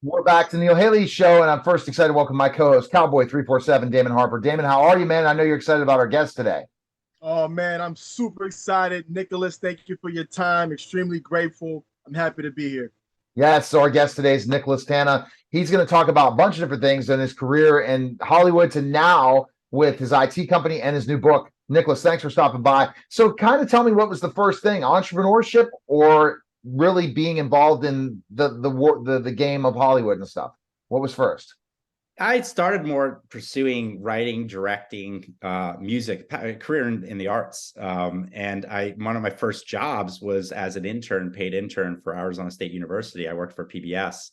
We're back to Neil Haley's show, and I'm first excited to welcome my co-host, Cowboy 347, Damon Harper. Damon, how are you, man? I know you're excited about our guest today. Oh man, I'm super excited. Nicholas, thank you for your time. Extremely grateful. I'm happy to be here. Yes, so our guest today is Nicholas Tana. He's going to talk about a bunch of different things in his career in Hollywood to now with his IT company and his new book. Nicholas, thanks for stopping by. So kind of tell me, what was the first thing, entrepreneurship or really being involved in the game of Hollywood and stuff? What was first? I started more pursuing writing, directing, music, career in the arts. And one of my first jobs was as an intern, paid intern for Arizona State University. I worked for PBS.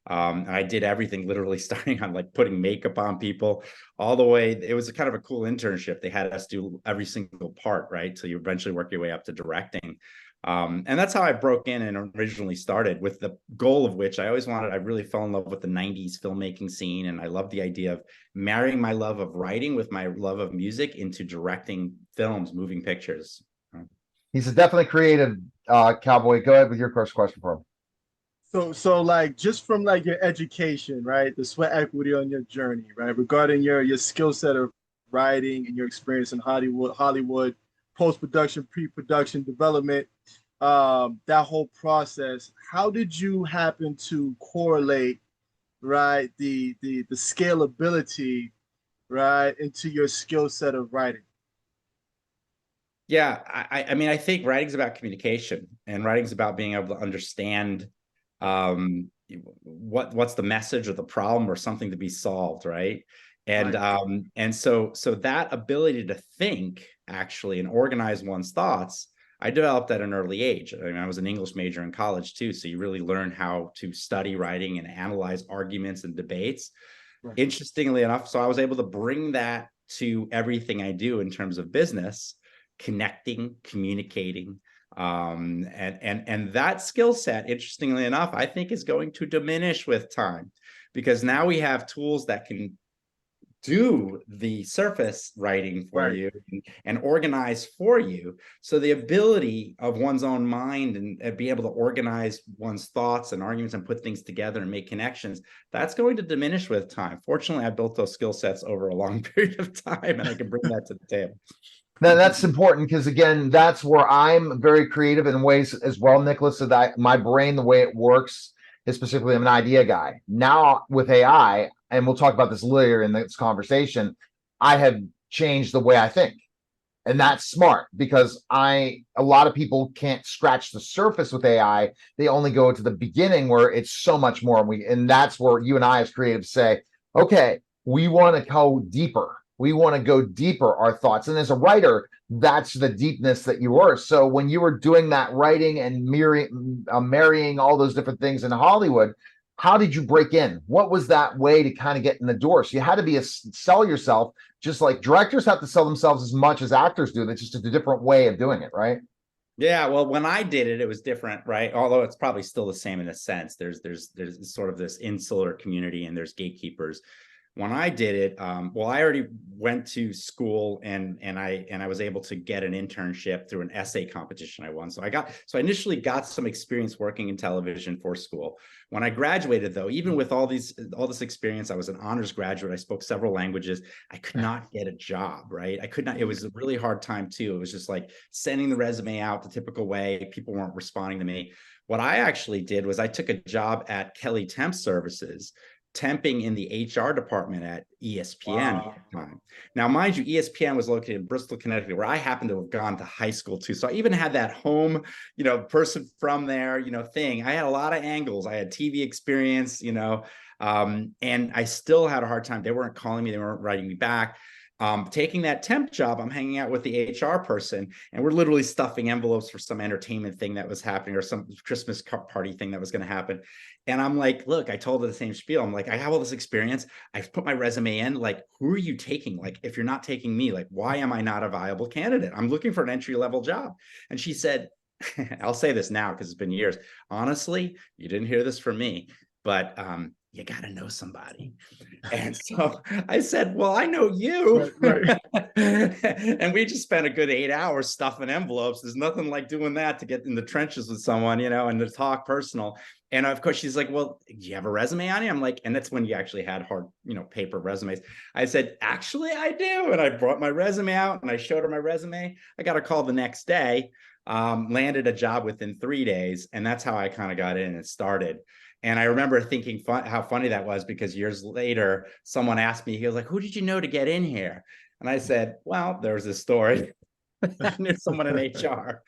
And I did everything literally starting on like putting makeup on people all the way. It was a kind of a cool internship. They had us do every single part, right? So you eventually work your way up to directing. And that's how I broke in and originally started, with the goal of which I really fell in love with the 90s filmmaking scene. And I love the idea of marrying my love of writing with my love of music into directing films, moving pictures. He's a definitely creative, Cowboy. Go ahead with your first question for him. So like just from like your education, right? The sweat equity on your journey, right? Regarding your skill set of writing and your experience in Hollywood, post-production, pre-production, development, that whole process, how did you happen to correlate, right, the scalability, right, into your skill set of writing? Yeah, I mean, I think writing's about communication, and writing's about being able to understand what's the message or the problem or something to be solved, right? And Right. so that ability to think actually and organize one's thoughts, I developed at an early age. I mean, I was an English major in college too, so you really learn how to study writing and analyze arguments and debates. Right. Interestingly enough, so I was able to bring that to everything I do in terms of business, connecting, communicating, and that skill set, interestingly enough, I think is going to diminish with time, because now we have tools that can do the surface writing for Right. you and organize for you. So the ability of one's own mind and be able to organize one's thoughts and arguments and put things together and make connections, that's going to diminish with time. Fortunately, I built those skill sets over a long period of time, and I can bring that to the table. Now, that's important because, again, that's where I'm very creative in ways as well, Nicholas. So that my brain, the way it works, is specifically I'm an idea guy. Now with AI, and we'll talk about this later in this conversation, I have changed the way I think. And that's smart because a lot of people can't scratch the surface with AI. They only go to the beginning where it's so much more. And that's where you and I as creatives say, okay, we want to go deeper. We want to go deeper, our thoughts. And as a writer, that's the deepness that you were. So when you were doing that writing and marrying all those different things in Hollywood, how did you break in? What was that way to kind of get in the door? So you had to sell yourself, just like directors have to sell themselves as much as actors do. That's just a different way of doing it, right? Yeah, well, when I did it, it was different, right? Although it's probably still the same in a sense. There's sort of this insular community, and there's gatekeepers. When I did it, well, I already went to school, and I was able to get an internship through an essay competition I won. So I initially got some experience working in television for school. When I graduated, though, even with all this experience, I was an honors graduate. I spoke several languages. I could not get a job, right? I could not. It was a really hard time too. It was just like sending the resume out the typical way. People weren't responding to me. What I actually did was I took a job at Kelly Temp Services, temping in the HR department at ESPN at the time. Now, mind you, ESPN was located in Bristol, Connecticut, where I happened to have gone to high school too. So I even had that home, person from there, thing. I had a lot of angles. I had TV experience, and I still had a hard time. They weren't calling me. They weren't writing me back. Taking that temp job, I'm hanging out with the HR person, and we're literally stuffing envelopes for some entertainment thing that was happening, or some Christmas party thing that was going to happen. And I'm like, look, I told her the same spiel. I'm like, I have all this experience. I've put my resume in. Like, who are you taking? Like, if you're not taking me, like, why am I not a viable candidate? I'm looking for an entry-level job. And she said, I'll say this now because it's been years. Honestly, you didn't hear this from me, but you got to know somebody. And so I said, well, I know you. Right. And we just spent a good 8 hours stuffing envelopes. There's nothing like doing that to get in the trenches with someone, and to talk personal. And of course, she's like, well, do you have a resume on you? I'm like, and that's when you actually had hard, paper resumes. I said, actually, I do. And I brought my resume out and I showed her my resume. I got a call the next day, landed a job within 3 days. And that's how I kind of got in and started. And I remember thinking how funny that was, because years later, someone asked me, he was like, who did you know to get in here? And I said, well, there's this story. I knew someone in HR.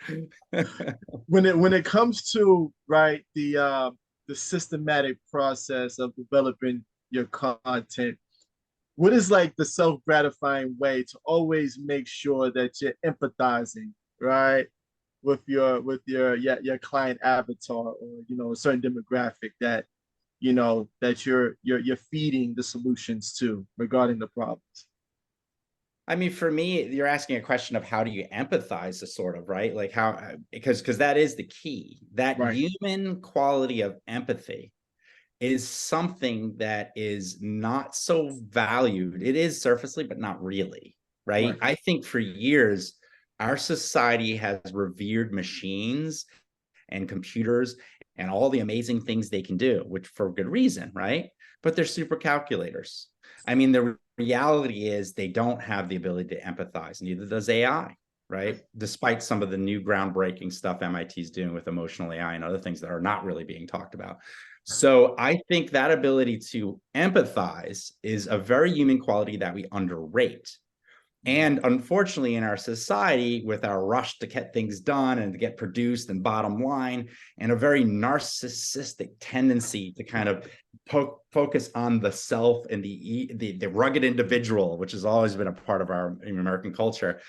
When it comes to, right, the systematic process of developing your content, what is like the self-gratifying way to always make sure that you're empathizing, right, with your client avatar, or a certain demographic that that you're feeding the solutions to regarding the problems? I mean, for me, you're asking a question of how do you empathize, the sort of, right? Like how, because that is the key. That Right. human quality of empathy is something that is not so valued. It is surfacely, but not really, right? Right. I think for years, our society has revered machines and computers and all the amazing things they can do, which for good reason, right? But they're super calculators. I mean, the reality is they don't have the ability to empathize, neither does AI, right? Despite some of the new groundbreaking stuff MIT is doing with emotional AI and other things that are not really being talked about. So I think that ability to empathize is a very human quality that we underrate. And unfortunately, in our society, with our rush to get things done and to get produced and bottom line, and a very narcissistic tendency to kind of focus on the self and the rugged individual, which has always been a part of our American culture,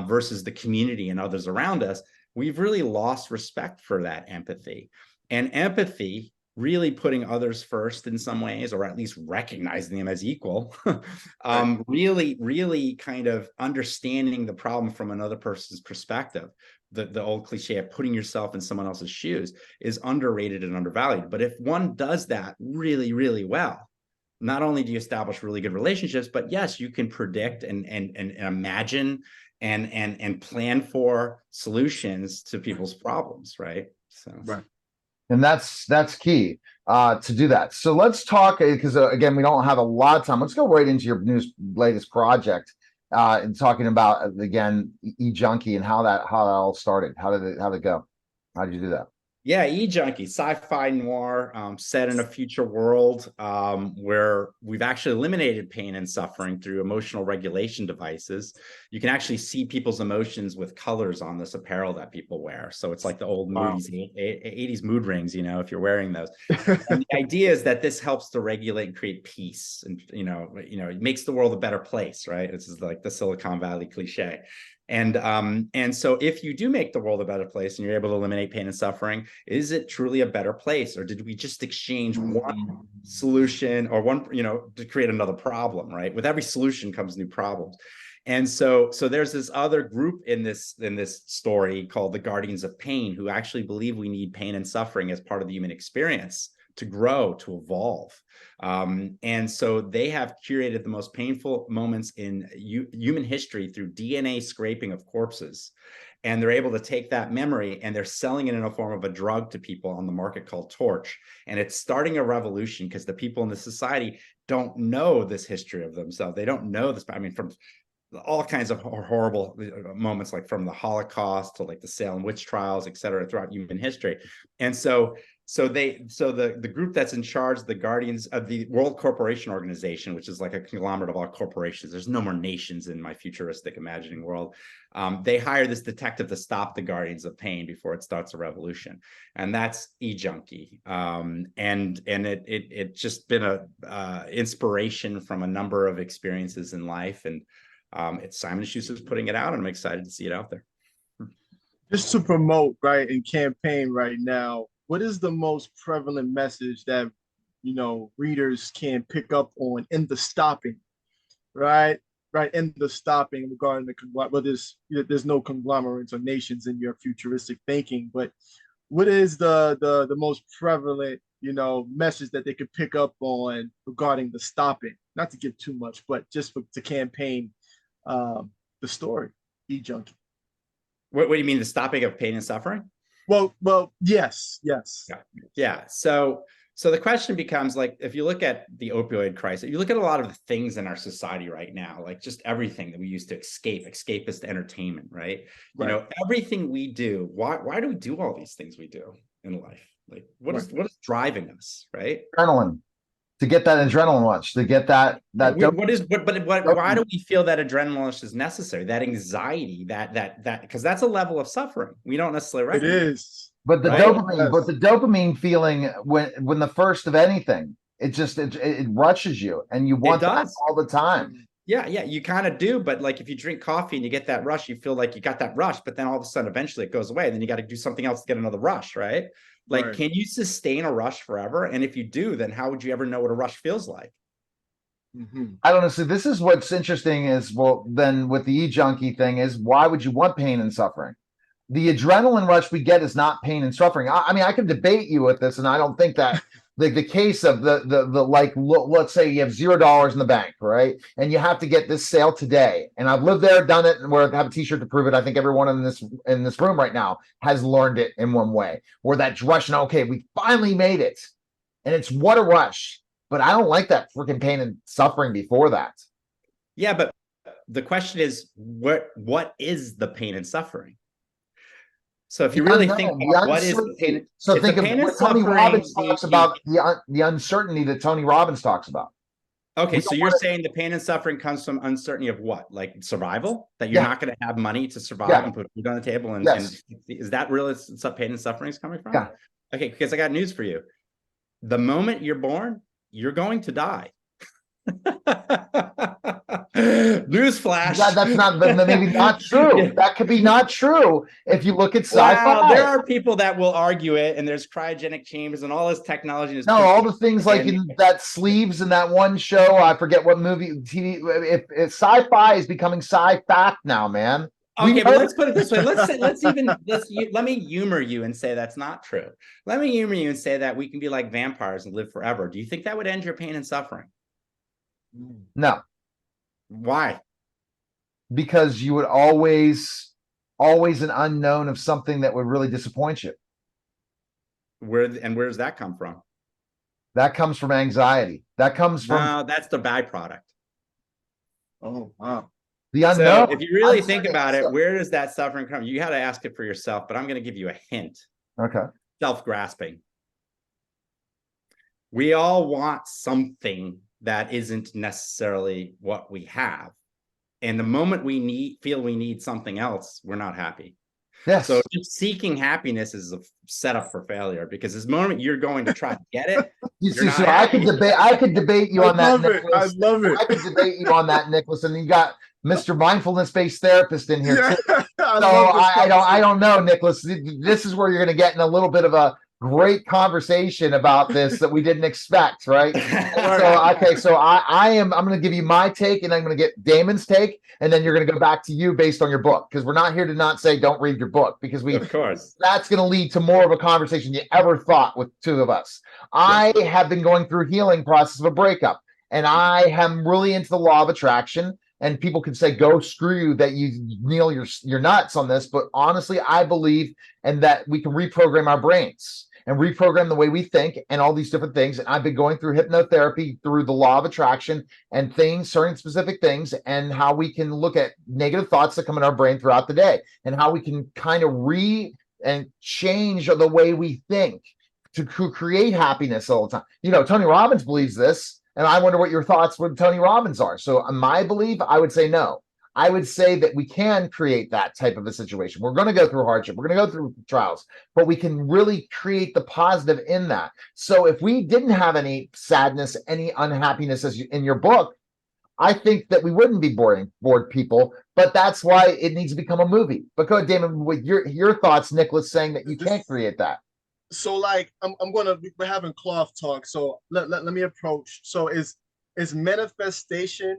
versus the community and others around us, we've really lost respect for that empathy. And empathy, really putting others first in some ways, or at least recognizing them as equal, Right. really kind of understanding the problem from another person's perspective. The old cliche of putting yourself in someone else's shoes is underrated and undervalued. But if one does that really, really well, not only do you establish really good relationships, but yes, you can predict and imagine and plan for solutions to people's problems, right? So Right. And that's key to do that. So let's talk, because again, we don't have a lot of time. Let's go right into your latest project, and talking about, again, eJUNKY and how that all started. How did it go? How did you do that? yeah, eJUNKY, sci-fi noir, set in a future world where we've actually eliminated pain and suffering through emotional regulation devices. You can actually see people's emotions with colors on this apparel that people wear. So it's like the old Wow. movies, 80s mood rings, if you're wearing those. And the idea is that this helps to regulate and create peace, and it makes the world a better place, right? This is like the Silicon Valley cliche. And so if you do make the world a better place and you're able to eliminate pain and suffering, is it truly a better place? Or did we just exchange one solution or one, to create another problem, right? With every solution comes new problems. And so there's this other group in this story called the Guardians of Pain, who actually believe we need pain and suffering as part of the human experience to grow, to evolve. And so they have curated the most painful moments in human history through DNA scraping of corpses. And they're able to take that memory and they're selling it in a form of a drug to people on the market called Torch. And it's starting a revolution because the people in the society don't know this history of themselves. They don't know this. I mean, from all kinds of horrible moments, like from the Holocaust to like the Salem witch trials, et cetera, throughout human history. And so the group that's in charge, the Guardians of the World Corporation Organization, which is like a conglomerate of all corporations. There's no more nations in my futuristic imagining world. They hire this detective to stop the Guardians of Pain before it starts a revolution, and that's eJUNKY. And it's just been a inspiration from a number of experiences in life, and it's Simon Schuster's putting it out, and I'm excited to see it out there. Just to promote, right, and campaign right now, what is the most prevalent message that readers can pick up on in the stopping, right? Right, in the stopping regarding there's no conglomerates or nations in your futuristic thinking, but what is the most prevalent message that they could pick up on regarding the stopping? Not to give too much, but just to campaign the story, eJUNKY. What do you mean, the stopping of pain and suffering? Well, yes. Yeah. So the question becomes, like, if you look at the opioid crisis, you look at a lot of the things in our society right now, like just everything that we use to escapist entertainment, right? You know, everything we do, why do we do all these things we do in life? Like, what is driving us, right? Adrenaline. To get that adrenaline rush, to get that Why do we feel that adrenaline rush is necessary? That anxiety, that because that's a level of suffering we don't necessarily recognize. It is. But the Right? dopamine, but the dopamine feeling when the first of anything, it rushes you and you want that all the time. Yeah, you kind of do. But like if you drink coffee and you get that rush, you feel like you got that rush, but then all of a sudden eventually it goes away. And then you got to do something else to get another rush, right? Like, can you sustain a rush forever? And if you do, then how would you ever know what a rush feels like? I don't know. So this is what's interesting is, well, then with the eJUNKY thing is, why would you want pain and suffering? The adrenaline rush we get is not pain and suffering. I mean, I can debate you with this, and I don't think that the case of the like, let's say you have $0 in the bank, right? And you have to get this sale today. And I've lived there, done it, and where I have a t-shirt to prove it. I think everyone in this room right now has learned it in one way, where that rush, and okay, we finally made it. And it's what a rush. But I don't like that freaking pain and suffering before that. Yeah, but the question is, what is the pain and suffering? So if you really think about what is the pain, so think of what Tony Robbins talks about, the uncertainty that Tony Robbins talks about. Okay, so you're saying the pain and suffering comes from uncertainty of what? Like survival? That you're not going to have money to survive and put food on the table? And is that really what pain and suffering is coming from? Yeah. Okay, because I got news for you. The moment you're born, you're going to die. Newsflash. That's not maybe not true. That could be not true if you look at sci-fi. Wow, there are people that will argue it, and there's cryogenic chambers and all this technology. No, all the things like in that sleeves in that one show. I forget what movie TV. If sci-fi is becoming sci-fact now, man. Okay, but let's put it this way. Let me humor you and say that's not true. Let me humor you and say that we can be like vampires and live forever. Do you think that would end your pain and suffering? No. Why? Because you would always an unknown of something that would really disappoint you. Where does that come from? That comes from anxiety. That comes from no, that's the byproduct. Oh wow. The unknown. So if you really think about it, where does that suffering come? You got to ask it for yourself, but I'm going to give you a hint. Okay. Self-grasping. We all want something that isn't necessarily what we have. And the moment we feel we need something else, we're not happy. Yes. So just seeking happiness is a setup for failure, because this moment you're going to try to get it. So I could debate you on that. I love it. I could debate you on that, Nicholas. And you got Mr. Mindfulness-based therapist in here too. So I don't know, Nicholas. This is where you're going to get in a little bit of a great conversation about this that we didn't expect, right? So I'm going to give you my take, and I'm going to get Damon's take, and then you're going to go back to you based on your book, because we're not here to not say don't read your book, because of course that's going to lead to more of a conversation you ever thought with two of us. I have been going through healing process of a breakup, and I am really into the law of attraction. And people can say, go screw you, that you kneel your nuts on this. But honestly, I believe and that we can reprogram our brains and reprogram the way we think and all these different things. And I've been going through hypnotherapy through the law of attraction and certain specific things, and how we can look at negative thoughts that come in our brain throughout the day, and how we can kind of change the way we think to create happiness all the time. You know, Tony Robbins believes this. And I wonder what your thoughts with Tony Robbins are. So my belief, I would say no. I would say that we can create that type of a situation. We're going to go through hardship. We're going to go through trials, but we can really create the positive in that. So if we didn't have any sadness, any unhappiness as in your book, I think that we wouldn't be bored people, but that's why it needs to become a movie. But go ahead, Damon, with your thoughts, Nicholas, saying that you can't create that. So like we're having cloth talk. So let me approach. So is manifestation,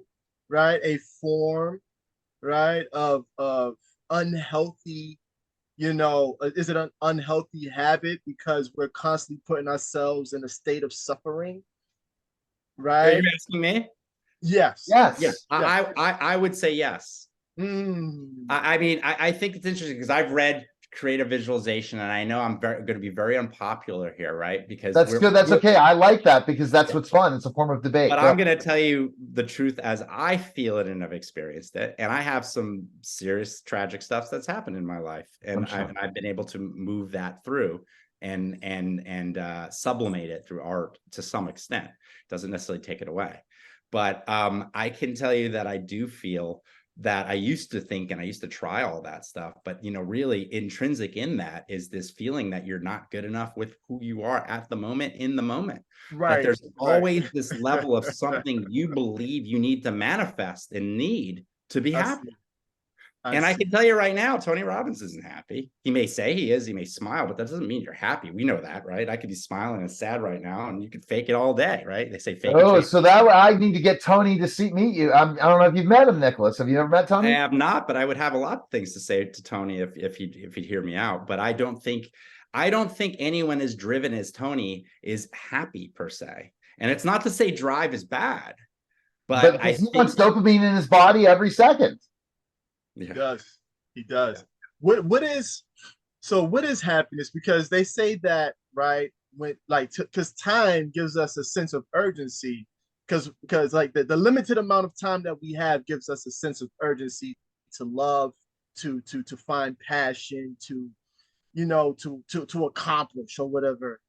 right, a form, right, of unhealthy, is it an unhealthy habit because we're constantly putting ourselves in a state of suffering? Right? Are you asking me? Yes. I would say yes. I mean, I think it's interesting because I've read create a visualization, and I know I'm going to be very unpopular here, right? Because That's good. That's okay. I like that because that's what's fun. It's a form of debate. But I'm going to tell you the truth as I feel it and have experienced it. And I have some serious tragic stuff that's happened in my life, and I've been able to move that through and sublimate it through art to some extent. Doesn't necessarily take it away, but I can tell you that I do feel that I used to think and I used to try all that stuff, but really intrinsic in that is this feeling that you're not good enough with who you are at the moment, in the moment. Right. That there's always this level of something you believe you need to manifest and need to be happy. And I can tell you right now, Tony Robbins isn't happy. He may say he is, he may smile, but that doesn't mean you're happy. We know that, right? I could be smiling and sad right now, and you could fake it all day, right? They say fake it. Oh, so that I need to get Tony to meet you. I don't know if you've met him, Nicholas. Have you ever met Tony? I have not, but I would have a lot of things to say to Tony if he'd hear me out. But I don't think anyone as driven as Tony is happy per se. And it's not to say drive is bad, but he wants dopamine in his body every second. He does. What is happiness? Because they say that, right, when because time gives us a sense of urgency, because like the limited amount of time that we have gives us a sense of urgency to love, to find passion, to accomplish or whatever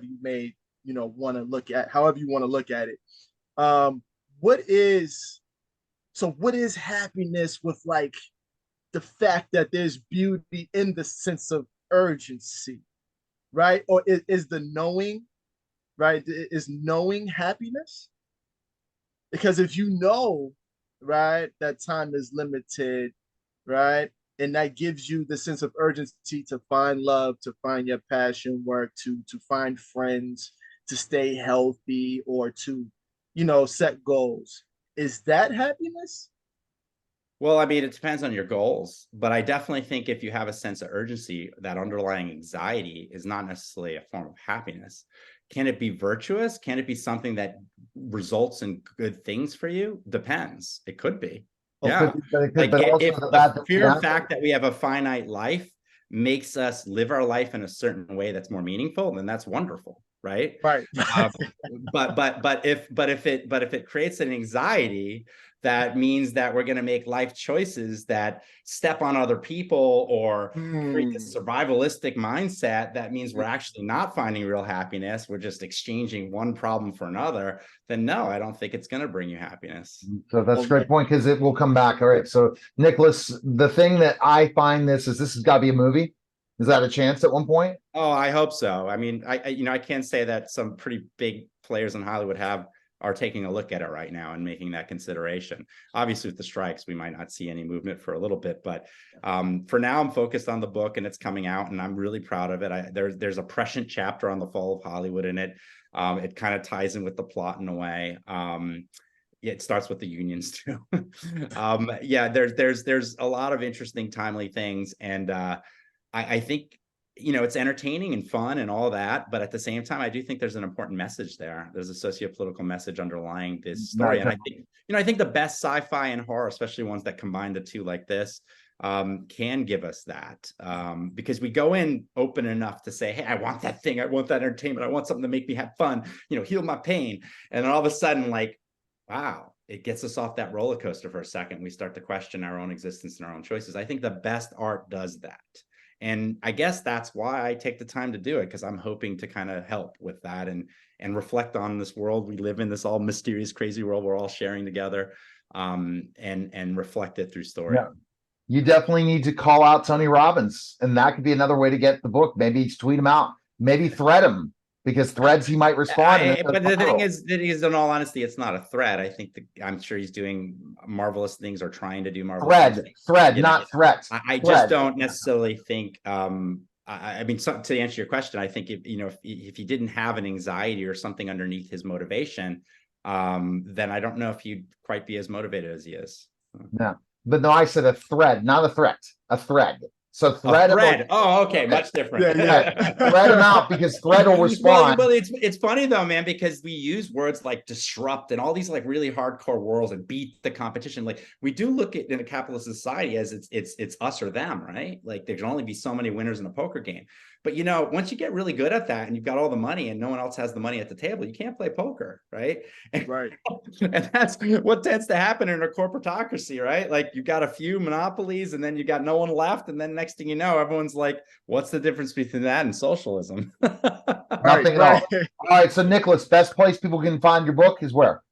you may want to look at, however you want to look at it. What is happiness with like the fact that there's beauty in the sense of urgency, right? Or is the knowing, right? Is knowing happiness? Because if you know, right, that time is limited, right, and that gives you the sense of urgency to find love, to find your passion work, to find friends, to stay healthy, or to set goals. Is that happiness? Well, I mean, it depends on your goals, but I definitely think if you have a sense of urgency, that underlying anxiety is not necessarily a form of happiness. Can it be virtuous? Can it be something that results in good things for you? Depends. It could be. Yeah. Like if the fear fact that we have a finite life makes us live our life in a certain way that's more meaningful, then that's wonderful. Right. But if it creates an anxiety, that means that we're going to make life choices that step on other people or create this survivalistic mindset. That means we're actually not finding real happiness. We're just exchanging one problem for another. Then no, I don't think it's going to bring you happiness. So that's a great point, because it will come back. All right. So Nicholas, the thing that I find this has got to be a movie. Is that a chance at one point? Oh, I hope so. I mean, I can't say that some pretty big players in Hollywood are taking a look at it right now and making that consideration. Obviously, with the strikes, we might not see any movement for a little bit, but for now, I'm focused on the book, and it's coming out, and I'm really proud of it. There's a prescient chapter on the fall of Hollywood in it. It kind of ties in with the plot in a way. It starts with the unions too. There's a lot of interesting, timely things, and I think it's entertaining and fun and all that, but at the same time, I do think there's an important message there. There's a socio-political message underlying this story, and I think the best sci-fi and horror, especially ones that combine the two like this, can give us that, because we go in open enough to say, hey, I want that thing, I want that entertainment, I want something to make me have fun, heal my pain, and then all of a sudden, like, wow, it gets us off that roller coaster for a second. We start to question our own existence and our own choices. I think the best art does that. And I guess that's why I take the time to do it, because I'm hoping to kind of help with that and reflect on this world we live in, this all mysterious, crazy world we're all sharing together, and reflect it through story. Yeah. You definitely need to call out Tony Robbins, and that could be another way to get the book. Maybe tweet him out, maybe thread him, because threads he might respond. But the thing is, in all honesty, it's not a threat. I think I'm sure he's doing marvelous things, or trying to do marvelous things. Thread, not threat. I just don't necessarily think. I mean, to answer your question, I think if he didn't have an anxiety or something underneath his motivation, then I don't know if he'd quite be as motivated as he is. Yeah, but no, I said a thread, not a threat. A thread. So thread them. Thread. Oh, okay, much different. Yeah. Thread them out because thread will respond. Well, it's funny though, man, because we use words like disrupt and all these like really hardcore words and beat the competition. Like we do look at in a capitalist society as it's us or them, right? Like there can only be so many winners in a poker game. But you know, once you get really good at that and you've got all the money and no one else has the money at the table, you can't play poker, right? Right. And that's what tends to happen in a corporatocracy, right? Like you've got a few monopolies and then you got no one left. And then next thing you know, everyone's like, what's the difference between that and socialism? Nothing at all. All right. So Nicholas, best place people can find your book is where?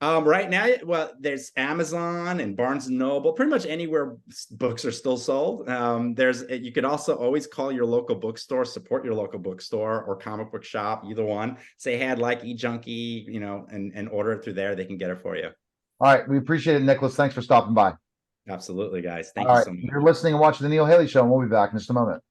Right now, well, there's Amazon and Barnes and Noble, pretty much anywhere books are still sold. You could also always call your local bookstore, support your local bookstore or comic book shop, either one. Say, hey, I'd like eJUNKY, you know, and order it through there. They can get it for you. All right. We appreciate it, Nicholas. Thanks for stopping by. Absolutely, guys. Thank All you right. so much. You're listening and watching the Neil Haley Show, and we'll be back in just a moment.